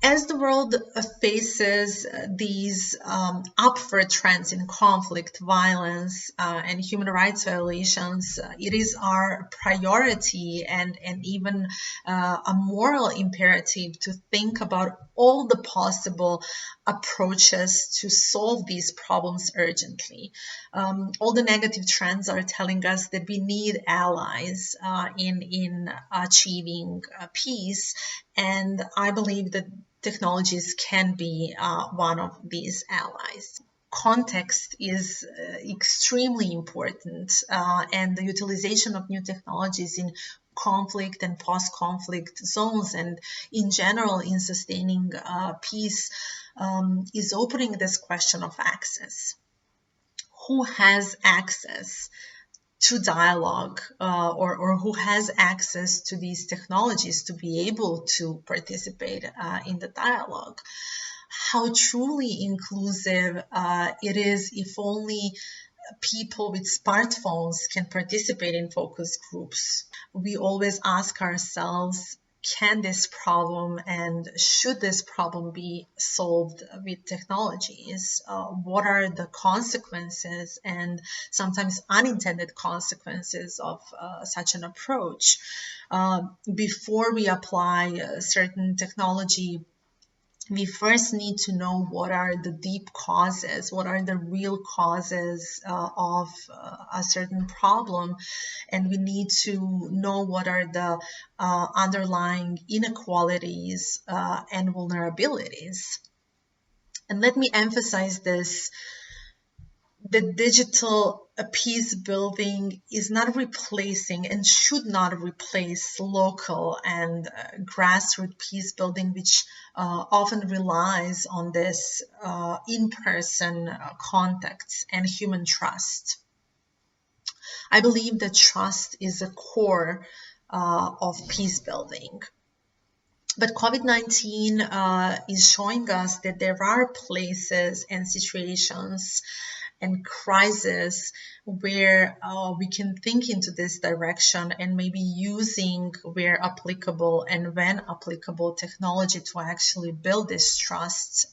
As the world faces these upward trends in conflict, violence, and human rights violations, it is our priority and even a moral imperative to think about all the possible approaches to solve these problems urgently. All the negative trends are telling us that we need allies in achieving peace, and I believe that technologies can be one of these allies. Context is extremely important, and the utilization of new technologies in conflict and post-conflict zones, and in general in sustaining peace, is opening this question of access. Who has access to dialogue, or who has access to these technologies to be able to participate in the dialogue? How truly inclusive it is if only people with smartphones can participate in focus groups. We always ask ourselves, can this problem and should this problem be solved with technologies? What are the consequences and sometimes unintended consequences of such an approach? Before we apply certain technology, we first need to know what are the deep causes, what are the real causes of a certain problem, and we need to know what are the underlying inequalities and vulnerabilities. And let me emphasize this: the digital peace building is not replacing and should not replace local and grassroots peace building, which often relies on this in-person contacts and human trust. I believe that trust is a core of peace building. But COVID-19 is showing us that there are places and situations and crisis where we can think into this direction and maybe using, where applicable and when applicable, technology to actually build this trust